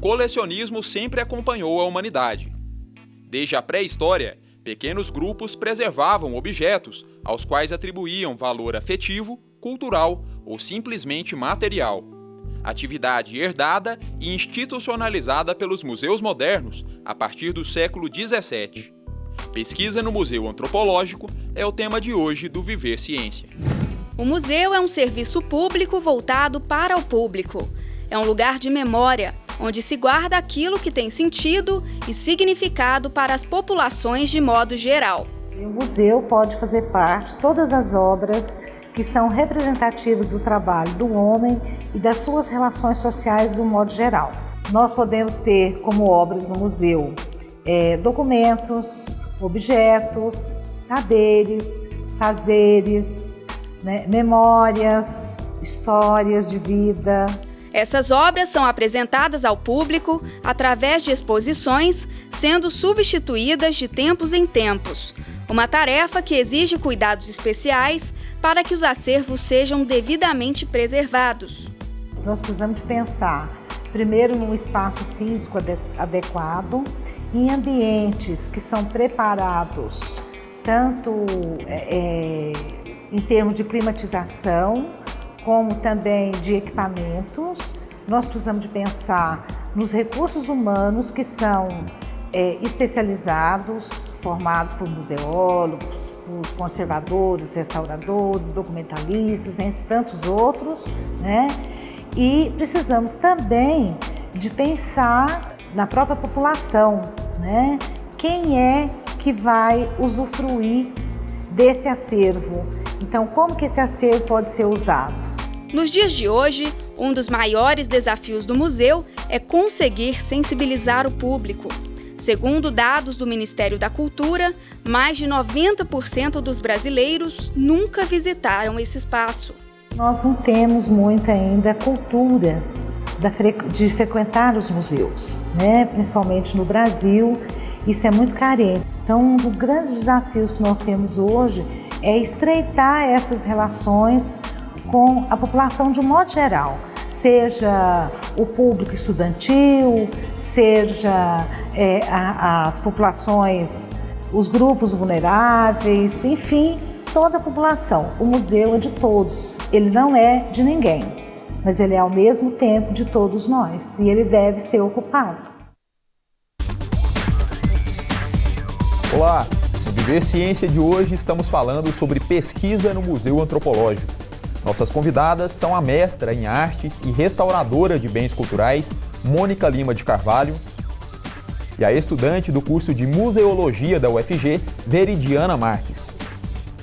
colecionismo sempre acompanhou a humanidade. Desde a pré-história, pequenos grupos preservavam objetos aos quais atribuíam valor afetivo, cultural ou simplesmente material. Atividade herdada e institucionalizada pelos museus modernos a partir do século XVII. Pesquisa no Museu Antropológico é o tema de hoje do Viver Ciência. O museu é um serviço público voltado para o público. É um lugar de memória, onde se guarda aquilo que tem sentido e significado para as populações de modo geral. O museu pode fazer parte de todas as obras que são representativas do trabalho do homem e das suas relações sociais de um modo geral. Nós podemos ter como obras no museu documentos, objetos, saberes, fazeres, memórias, histórias de vida. Essas obras são apresentadas ao público através de exposições, sendo substituídas de tempos em tempos. Uma tarefa que exige cuidados especiais para que os acervos sejam devidamente preservados. Nós precisamos de pensar, primeiro, num espaço físico adequado, em ambientes que são preparados, tanto em termos de climatização, como também de equipamentos. Nós precisamos de pensar nos recursos humanos que são especializados, formados por museólogos, por conservadores, restauradores, documentalistas, entre tantos outros, né? E precisamos também de pensar na própria população, né? Quem é que vai usufruir desse acervo? Então, como que esse acervo pode ser usado? Nos dias de hoje, um dos maiores desafios do museu é conseguir sensibilizar o público. Segundo dados do Ministério da Cultura, mais de 90% dos brasileiros nunca visitaram esse espaço. Nós não temos muita ainda cultura de frequentar os museus, né? Principalmente no Brasil, isso é muito carente. Então, um dos grandes desafios que nós temos hoje é estreitar essas relações com a população de um modo geral, seja o público estudantil, seja as populações, os grupos vulneráveis, enfim, toda a população. O museu é de todos, ele não é de ninguém, mas ele é ao mesmo tempo de todos nós e ele deve ser ocupado. Olá, no Viver Ciência de hoje estamos falando sobre pesquisa no Museu Antropológico. Nossas convidadas são a mestra em artes e restauradora de bens culturais, Mônica Lima de Carvalho, e a estudante do curso de Museologia da UFG, Veridiana Marques.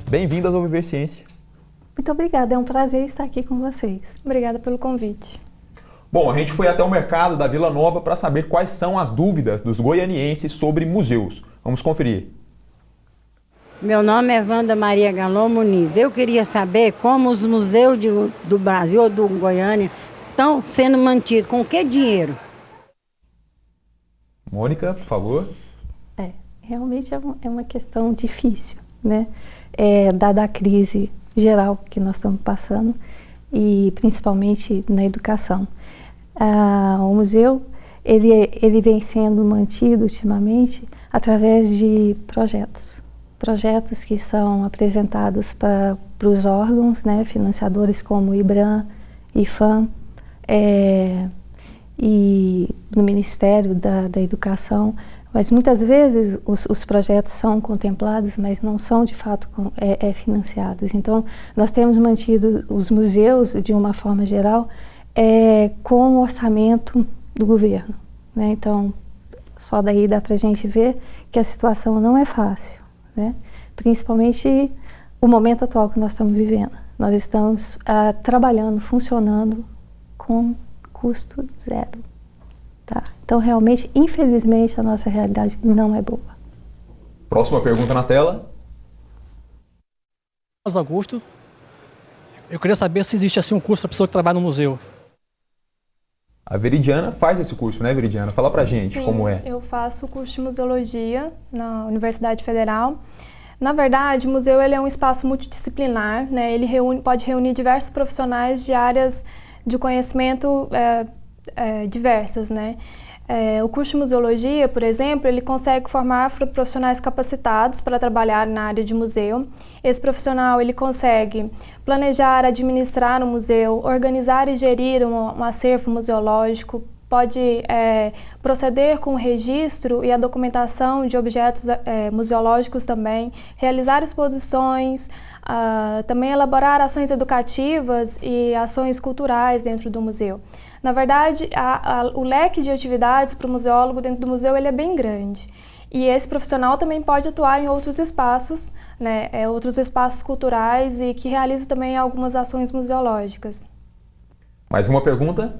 Bem-vindas ao Viver Ciência. Muito obrigada, é um prazer estar aqui com vocês. Obrigada pelo convite. Bom, a gente foi até o mercado da Vila Nova para saber quais são as dúvidas dos goianienses sobre museus. Vamos conferir. Meu nome é Wanda Maria Galon Muniz. Eu queria saber como os museus do Brasil ou do Goiânia estão sendo mantidos, com que dinheiro? Mônica, por favor. Realmente é uma questão difícil, né? Dada a crise geral que nós estamos passando e principalmente na educação. O museu ele vem sendo mantido ultimamente através de projetos que são apresentados para os órgãos, né, financiadores como o IBRAM, IFAM, e no Ministério da Educação, mas muitas vezes os projetos são contemplados, mas não são de fato financiados. Então, nós temos mantido os museus, de uma forma geral, com o orçamento do governo, né? Então, só daí dá para a gente ver que a situação não é fácil, né? Principalmente o momento atual que nós estamos vivendo. Nós estamos trabalhando, funcionando com custo zero. Tá? Então, realmente, infelizmente, a nossa realidade não é boa. Próxima pergunta na tela. Augusto, eu queria saber se existe assim um curso para a pessoa que trabalha no museu. A Veridiana faz esse curso, né, Veridiana? Fala pra gente como é. Eu faço o curso de Museologia na Universidade Federal. Na verdade, o museu ele é um espaço multidisciplinar, né? Ele pode reunir diversos profissionais de áreas de conhecimento diversas, né? O curso de museologia, por exemplo, ele consegue formar profissionais capacitados para trabalhar na área de museu. Esse profissional ele consegue planejar, administrar um museu, organizar e gerir um acervo museológico, pode proceder com o registro e a documentação de objetos museológicos também, realizar exposições, também elaborar ações educativas e ações culturais dentro do museu. Na verdade, o leque de atividades para o museólogo dentro do museu ele é bem grande. E esse profissional também pode atuar em outros espaços, né, outros espaços culturais e que realiza também algumas ações museológicas. Mais uma pergunta?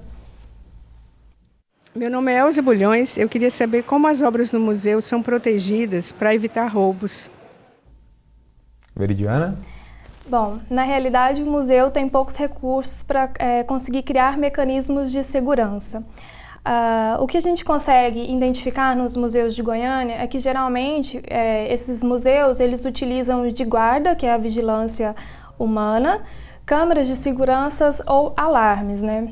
Meu nome é Elza Bulhões. Eu queria saber como as obras no museu são protegidas para evitar roubos. Veridiana? Bom, na realidade o museu tem poucos recursos para conseguir criar mecanismos de segurança. O que a gente consegue identificar nos museus de Goiânia é que geralmente esses museus eles utilizam de guarda, que é a vigilância humana, câmeras de segurança ou alarmes, né?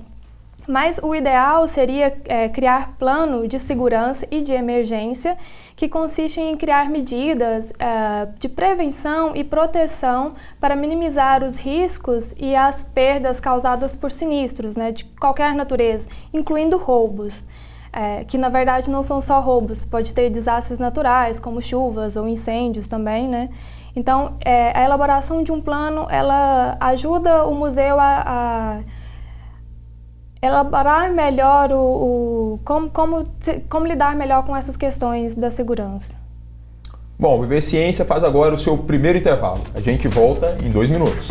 Mas o ideal seria criar plano de segurança e de emergência, que consiste em criar medidas de prevenção e proteção para minimizar os riscos e as perdas causadas por sinistros, né, de qualquer natureza, incluindo roubos, que na verdade não são só roubos, pode ter desastres naturais, como chuvas ou incêndios também, né? Então, a elaboração de um plano, ela ajuda o museu a elaborar melhor como lidar melhor com essas questões da segurança. Bom, Viver Ciência faz agora o seu primeiro intervalo. A gente volta em 2 minutos.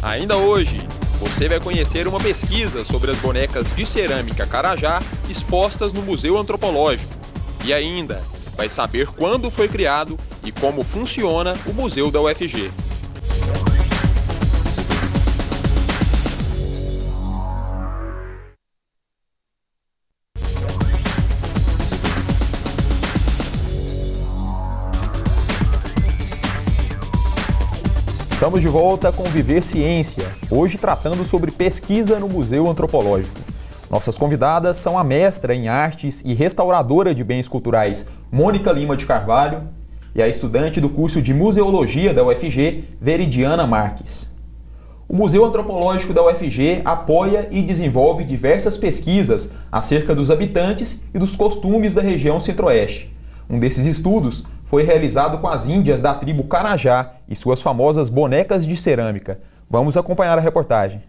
Ainda hoje, você vai conhecer uma pesquisa sobre as bonecas de cerâmica Carajá expostas no Museu Antropológico. E ainda, vai saber quando foi criado e como funciona o Museu da UFG. Estamos de volta com Viver Ciência, hoje tratando sobre pesquisa no Museu Antropológico. Nossas convidadas são a mestra em artes e restauradora de bens culturais Mônica Lima de Carvalho e a estudante do curso de Museologia da UFG, Veridiana Marques. O Museu Antropológico da UFG apoia e desenvolve diversas pesquisas acerca dos habitantes e dos costumes da região Centro-Oeste. Um desses estudos foi realizado com as índias da tribo Carajá e suas famosas bonecas de cerâmica. Vamos acompanhar a reportagem.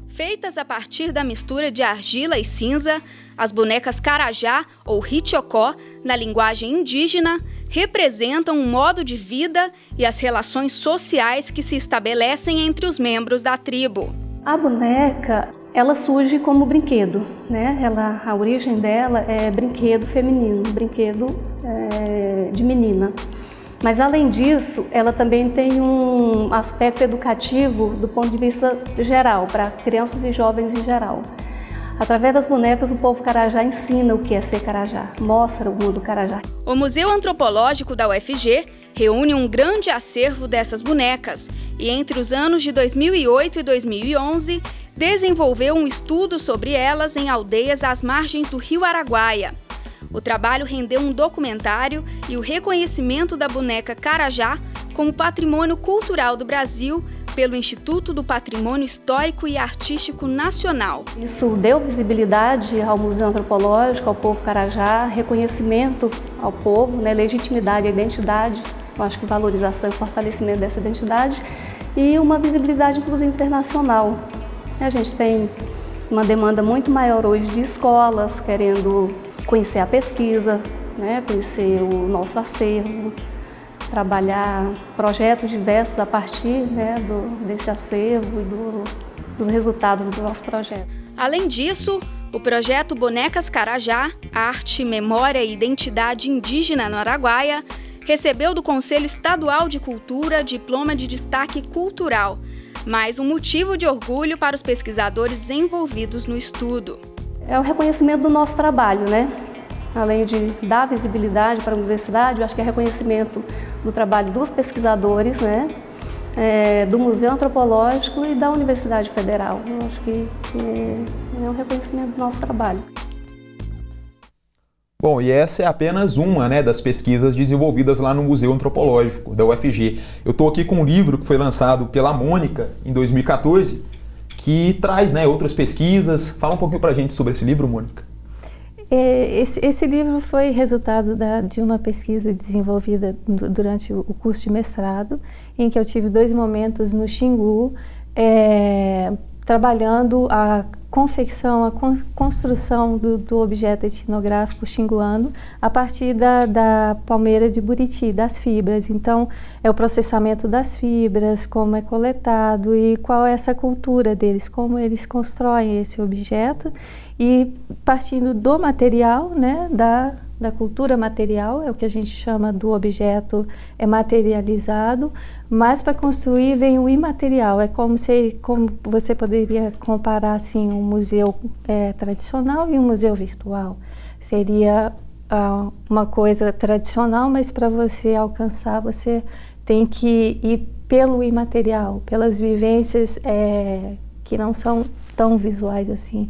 Feitas a partir da mistura de argila e cinza, as bonecas Carajá ou Ritiocó, na linguagem indígena, representam um modo de vida e as relações sociais que se estabelecem entre os membros da tribo. A boneca, ela surge como brinquedo, né? A origem dela é brinquedo feminino, brinquedo de menina. Mas, além disso, ela também tem um aspecto educativo do ponto de vista geral, para crianças e jovens em geral. Através das bonecas, o povo Carajá ensina o que é ser Carajá, mostra o mundo Carajá. O Museu Antropológico da UFG reúne um grande acervo dessas bonecas e, entre os anos de 2008 e 2011, desenvolveu um estudo sobre elas em aldeias às margens do Rio Araguaia. O trabalho rendeu um documentário e o reconhecimento da boneca Carajá como patrimônio cultural do Brasil pelo Instituto do Patrimônio Histórico e Artístico Nacional. Isso deu visibilidade ao Museu Antropológico, ao povo Carajá, reconhecimento ao povo, né, legitimidade à identidade, eu acho que valorização e fortalecimento dessa identidade e uma visibilidade, inclusive, internacional. A gente tem uma demanda muito maior hoje de escolas querendo conhecer a pesquisa, né, conhecer o nosso acervo, trabalhar projetos diversos a partir, né, desse acervo e dos resultados do nosso projeto. Além disso, o projeto Bonecas Carajá, Arte, Memória e Identidade Indígena no Araguaia, recebeu do Conselho Estadual de Cultura diploma de destaque cultural, mais um motivo de orgulho para os pesquisadores envolvidos no estudo. É o reconhecimento do nosso trabalho, né? Além de dar visibilidade para a universidade, eu acho que é reconhecimento do trabalho dos pesquisadores, né? do Museu Antropológico e da Universidade Federal. Eu acho que é um reconhecimento do nosso trabalho. Bom, e essa é apenas uma, né, das pesquisas desenvolvidas lá no Museu Antropológico da UFG. Eu estou aqui com um livro que foi lançado pela Mônica em 2014, que traz, né, outras pesquisas. Fala um pouquinho para a gente sobre esse livro, Mônica. Esse livro foi resultado de uma pesquisa desenvolvida durante o curso de mestrado, em que eu tive 2 momentos no Xingu, trabalhando a confecção, a construção do objeto etnográfico xinguano a partir da palmeira de Buriti, das fibras. Então, é o processamento das fibras, como é coletado e qual é essa cultura deles, como eles constroem esse objeto. E partindo do material, né, da cultura material, é o que a gente chama do objeto materializado, mas para construir vem o imaterial. É como você poderia comparar assim, um museu tradicional e um museu virtual. Seria uma coisa tradicional, mas para você alcançar, você tem que ir pelo imaterial, pelas vivências que não são tão visuais assim.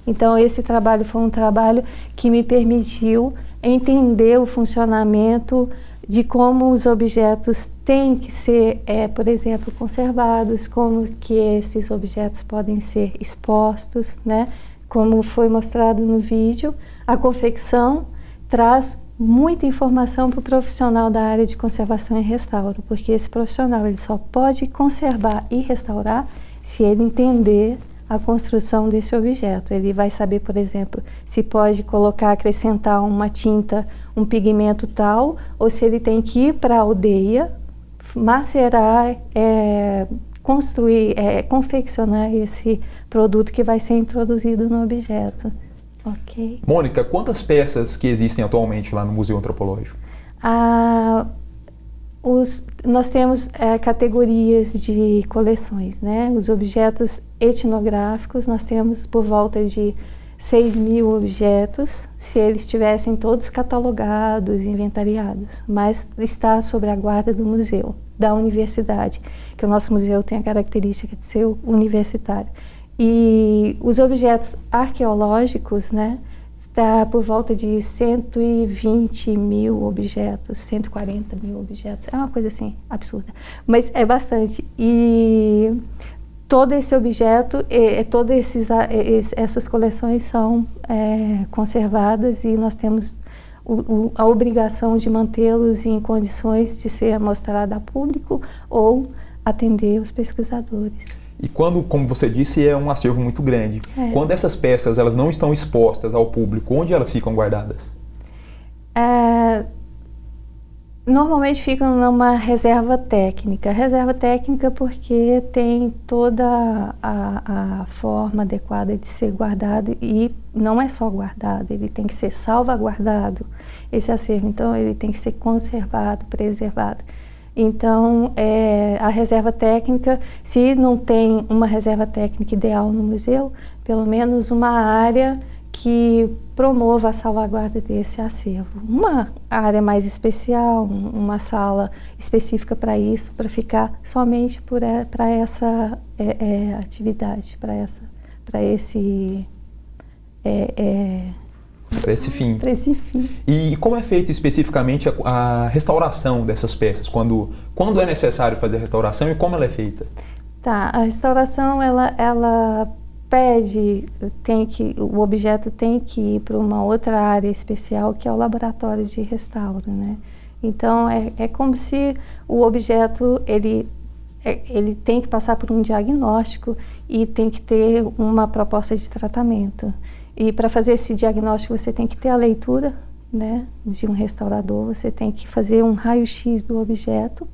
Então, esse trabalho foi um trabalho que me permitiu entender o funcionamento de como os objetos têm que ser, por exemplo, conservados, como que esses objetos podem ser expostos, né? Como foi mostrado no vídeo, a confecção traz muita informação para o profissional da área de conservação e restauro, porque esse profissional ele só pode conservar e restaurar se ele entender a construção desse objeto. Ele vai saber, por exemplo, se pode acrescentar uma tinta, um pigmento tal, ou se ele tem que ir para a aldeia, macerar, construir, confeccionar esse produto que vai ser introduzido no objeto. Ok. Mônica, quantas peças que existem atualmente lá no Museu Antropológico? Nós temos categorias de coleções, né? Os objetos etnográficos, nós temos por volta de 6.000 objetos, se eles estivessem todos catalogados, inventariados, mas está sob a guarda do museu, da universidade, que o nosso museu tem a característica de ser universitário. E os objetos arqueológicos, né? Está por volta de 120.000 objetos, 140.000 objetos, é uma coisa assim, absurda, mas é bastante. E todo esse objeto, essas coleções são conservadas e nós temos a obrigação de mantê-los em condições de ser mostrado a público ou atender os pesquisadores. E quando, como você disse, é um acervo muito grande. Quando essas peças elas não estão expostas ao público, onde elas ficam guardadas? Normalmente ficam numa reserva técnica. Reserva técnica porque tem toda a forma adequada de ser guardado e não é só guardado, ele tem que ser salvaguardado, esse acervo. Então, ele tem que ser conservado, preservado. Então, a reserva técnica, se não tem uma reserva técnica ideal no museu, pelo menos uma área que promova a salvaguarda desse acervo. Uma área mais especial, uma sala específica para isso, para ficar somente para essa atividade, para esse fim. Para esse fim. E como é feito especificamente a restauração dessas peças? Quando é necessário fazer a restauração e como ela é feita? Tá, a restauração ela pede, o objeto tem que ir para uma outra área especial que é o laboratório de restauro, né? Então é como se o objeto ele tem que passar por um diagnóstico e tem que ter uma proposta de tratamento. E para fazer esse diagnóstico você tem que ter a leitura, né, de um restaurador, você tem que fazer um raio-x do objeto,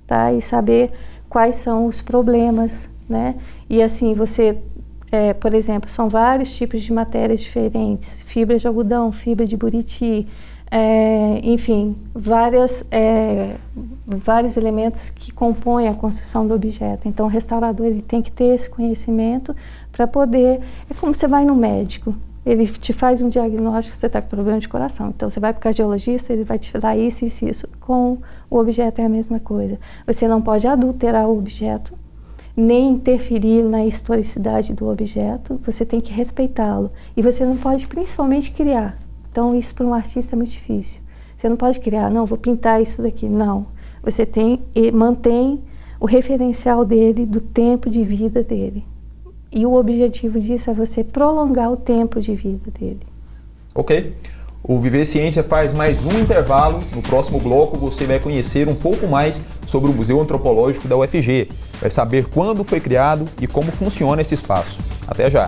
tá, e saber quais são os problemas, né, e assim você, por exemplo, são vários tipos de matérias diferentes, fibra de algodão, fibra de buriti, enfim, vários elementos que compõem a construção do objeto. Então o restaurador ele tem que ter esse conhecimento para poder, é como você vai no médico, Ele te faz um diagnóstico que você está com problema de coração. Então, você vai para o cardiologista, ele vai te dar isso, isso, isso. Com o objeto é a mesma coisa. Você não pode adulterar o objeto, nem interferir na historicidade do objeto. Você tem que respeitá-lo. E você não pode, principalmente, criar. Então, isso para um artista é muito difícil. Você não pode criar, não, vou pintar isso daqui. Não. Você tem e mantém o referencial dele, do tempo de vida dele. E o objetivo disso é você prolongar o tempo de vida dele. Ok. O Viver Ciência faz mais um intervalo. No próximo bloco você vai conhecer um pouco mais sobre o Museu Antropológico da UFG. Vai saber quando foi criado e como funciona esse espaço. Até já!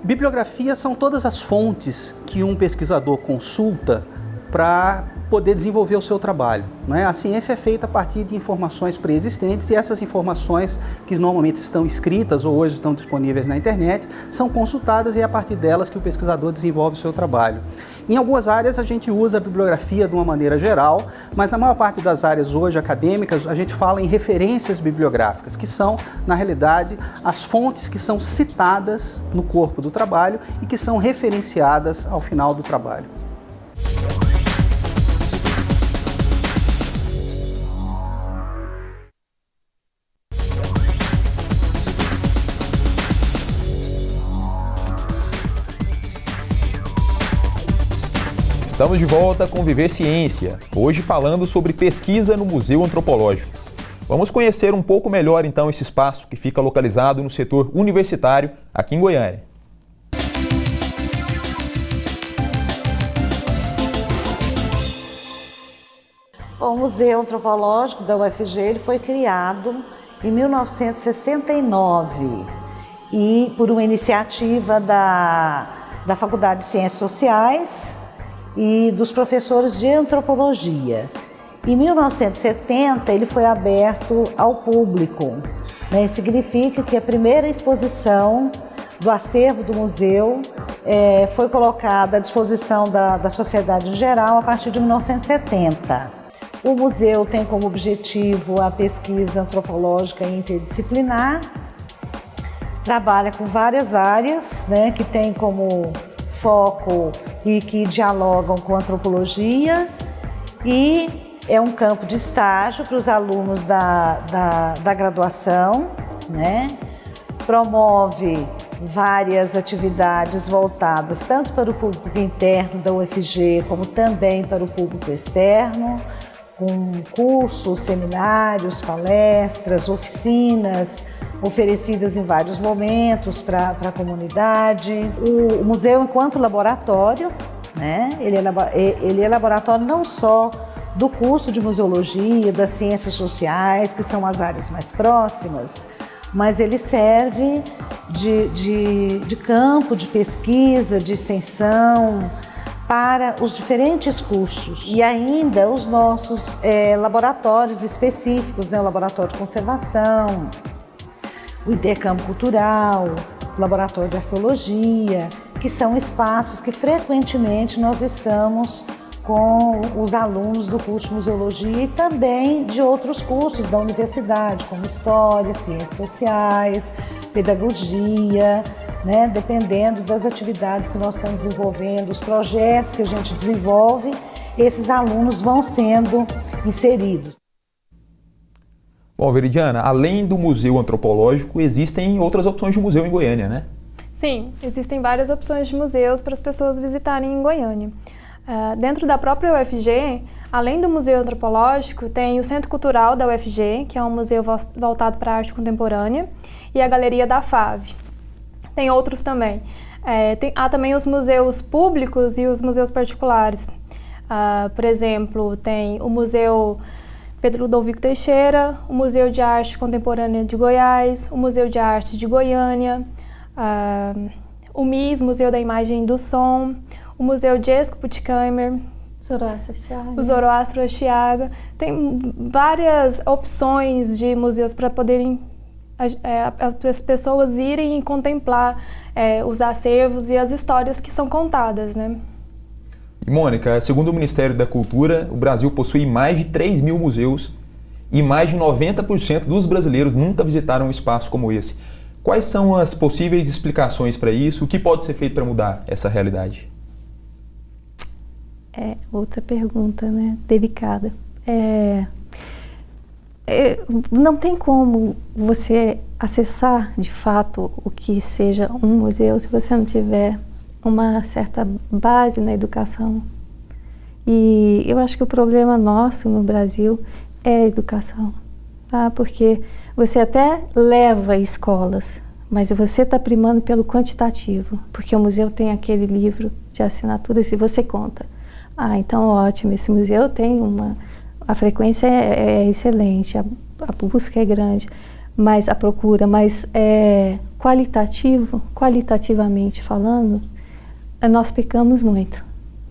Bibliografias são todas as fontes que um pesquisador consulta para poder desenvolver o seu trabalho, né? A ciência é feita a partir de informações pré-existentes e essas informações que normalmente estão escritas ou hoje estão disponíveis na internet são consultadas e é a partir delas que o pesquisador desenvolve o seu trabalho. Em algumas áreas a gente usa a bibliografia de uma maneira geral, mas na maior parte das áreas hoje acadêmicas a gente fala em referências bibliográficas, que são, na realidade, as fontes que são citadas no corpo do trabalho e que são referenciadas ao final do trabalho. Estamos de volta com Viver Ciência, hoje falando sobre pesquisa no Museu Antropológico. Vamos conhecer um pouco melhor então esse espaço que fica localizado no setor universitário aqui em Goiânia. O Museu Antropológico da UFG ele foi criado em 1969 e por uma iniciativa da Faculdade de Ciências Sociais e dos professores de antropologia. Em 1970 ele foi aberto ao público, né? Significa que a primeira exposição do acervo do museu foi colocada à disposição da sociedade em geral a partir de 1970. O museu tem como objetivo a pesquisa antropológica interdisciplinar, trabalha com várias áreas, né, que tem como foco e que dialogam com a antropologia e é um campo de estágio para os alunos da graduação, né? Promove várias atividades voltadas tanto para o público interno da UFG como também para o público externo, com cursos, seminários, palestras, oficinas, oferecidas em vários momentos para a comunidade. O museu, enquanto laboratório, né, ele é laboratório não só do curso de museologia, das ciências sociais, que são as áreas mais próximas, mas ele serve de campo de pesquisa, de extensão para os diferentes cursos. E ainda os nossos laboratórios específicos, né, o laboratório de conservação, o intercâmbio cultural, o laboratório de arqueologia, que são espaços que frequentemente nós estamos com os alunos do curso de museologia e também de outros cursos da universidade, como história, ciências sociais, pedagogia, né? Dependendo das atividades que nós estamos desenvolvendo, os projetos que a gente desenvolve, esses alunos vão sendo inseridos. Bom, Veridiana, além do Museu Antropológico, existem outras opções de museu em Goiânia, né? Sim, existem várias opções de museus para as pessoas visitarem em Goiânia. Dentro da própria UFG, além do Museu Antropológico, tem o Centro Cultural da UFG, que é um museu voltado para a arte contemporânea, e a Galeria da FAV. Tem outros também. Há também os museus públicos e os museus particulares. Por exemplo, tem o Museu Pedro Ludovico Teixeira, o Museu de Arte Contemporânea de Goiás, o Museu de Arte de Goiânia, o MIS, Museu da Imagem e do Som, o Museu Jesco Puttkamer, o Zoroastro Astiaga. Tem várias opções de museus para poderem as pessoas irem e contemplar os acervos e as histórias que são contadas, né? E Mônica, segundo o Ministério da Cultura, o Brasil possui mais de 3.000 museus e mais de 90% dos brasileiros nunca visitaram um espaço como esse. Quais são as possíveis explicações para isso? O que pode ser feito para mudar essa realidade? É outra pergunta, né? Delicada. Não tem como você acessar de fato o que seja um museu se você não tiver uma certa base na educação. E eu acho que o problema nosso no Brasil é a educação, tá? Porque você até leva escolas, mas você está primando pelo quantitativo, porque o museu tem aquele livro de assinaturas e você conta. Ah, então ótimo, esse museu tem a frequência é excelente, a busca é grande, mas a procura, mas qualitativamente falando, nós pecamos muito,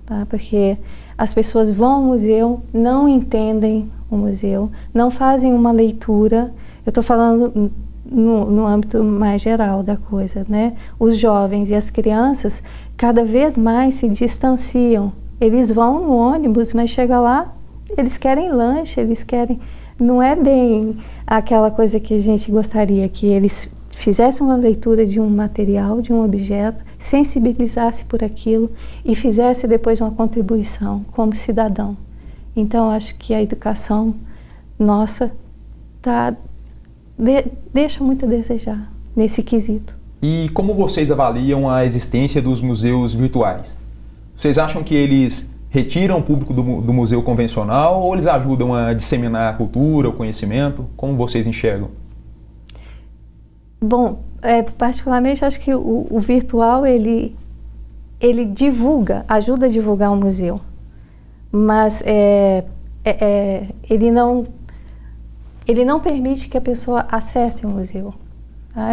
tá? Porque as pessoas vão ao museu, não entendem o museu, não fazem uma leitura. Eu estou falando no âmbito mais geral da coisa, né? Os jovens e as crianças cada vez mais se distanciam. Eles vão no ônibus, mas chega lá, eles querem lanche, eles querem... Não é bem aquela coisa que a gente gostaria, que eles fizessem uma leitura de um material, de um objeto, sensibilizasse por aquilo e fizesse depois uma contribuição como cidadão. Então, acho que a educação nossa deixa muito a desejar nesse quesito. E como vocês avaliam a existência dos museus virtuais? Vocês acham que eles retiram o público do museu convencional ou eles ajudam a disseminar a cultura, o conhecimento? Como vocês enxergam? Bom, particularmente acho que o virtual ele ajuda a divulgar o museu, mas ele não permite que a pessoa acesse o museu. Tá?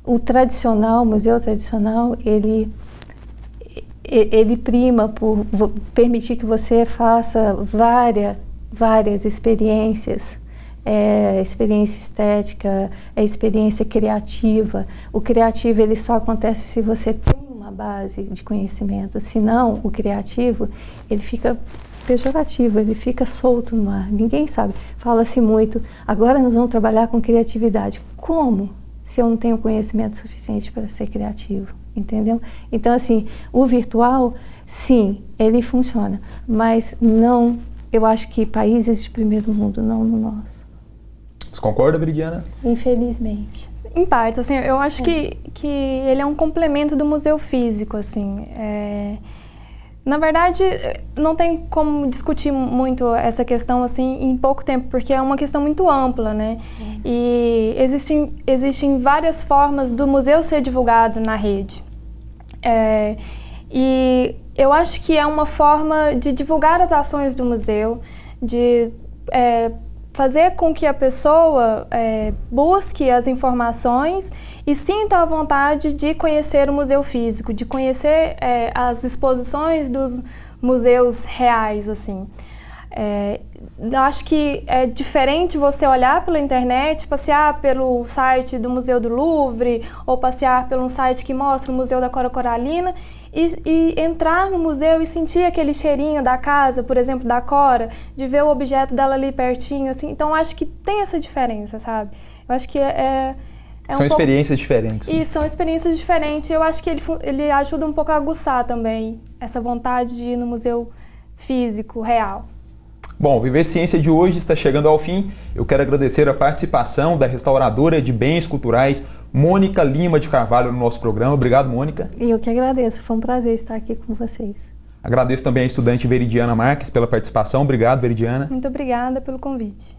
O museu tradicional, ele prima por permitir que você faça várias experiências, experiência estética, experiência criativa. O criativo ele só acontece se você tem uma base de conhecimento, senão o criativo ele fica pejorativo, ele fica solto no ar, ninguém sabe. Fala-se muito, agora nós vamos trabalhar com criatividade. Como? Se eu não tenho conhecimento suficiente para ser criativo, entendeu? Então, assim, o virtual, sim, ele funciona, mas não, eu acho que países de primeiro mundo, não no nosso. Você concorda, Viridiana? Infelizmente. Em parte, assim, eu acho que ele é um complemento do museu físico, assim. Na verdade, não tem como discutir muito essa questão assim em pouco tempo, porque é uma questão muito ampla, né? E existem várias formas do museu ser divulgado na rede. E eu acho que é uma forma de divulgar as ações do museu, de fazer com que a pessoa busque as informações e sinta a vontade de conhecer o museu físico, de conhecer as exposições dos museus reais, assim. Eu acho que é diferente você olhar pela internet, passear pelo site do Museu do Louvre ou passear pelo um site que mostra o Museu da Cora Coralina e entrar no museu e sentir aquele cheirinho da casa, por exemplo, da Cora, de ver o objeto dela ali pertinho, assim. Então, acho que tem essa diferença, sabe? Eu acho que são experiências diferentes. E são experiências diferentes. Eu acho que ele ajuda um pouco a aguçar também essa vontade de ir no museu físico, real. Bom, o Viver Ciência de hoje está chegando ao fim. Eu quero agradecer a participação da restauradora de bens culturais, Mônica Lima de Carvalho, no nosso programa. Obrigado, Mônica. E eu que agradeço. Foi um prazer estar aqui com vocês. Agradeço também a estudante Veridiana Marques pela participação. Obrigado, Veridiana. Muito obrigada pelo convite.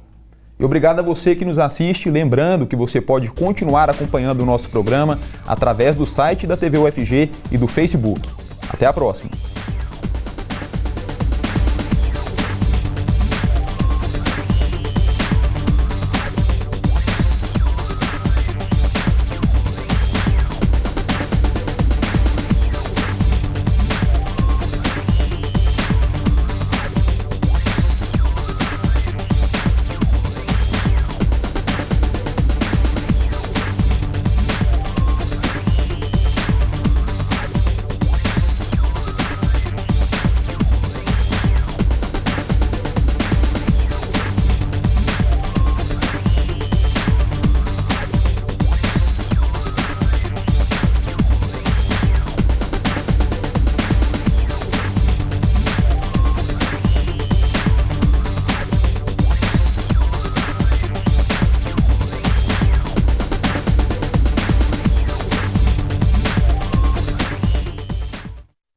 E obrigado a você que nos assiste. Lembrando que você pode continuar acompanhando o nosso programa através do site da TV UFG e do Facebook. Até a próxima.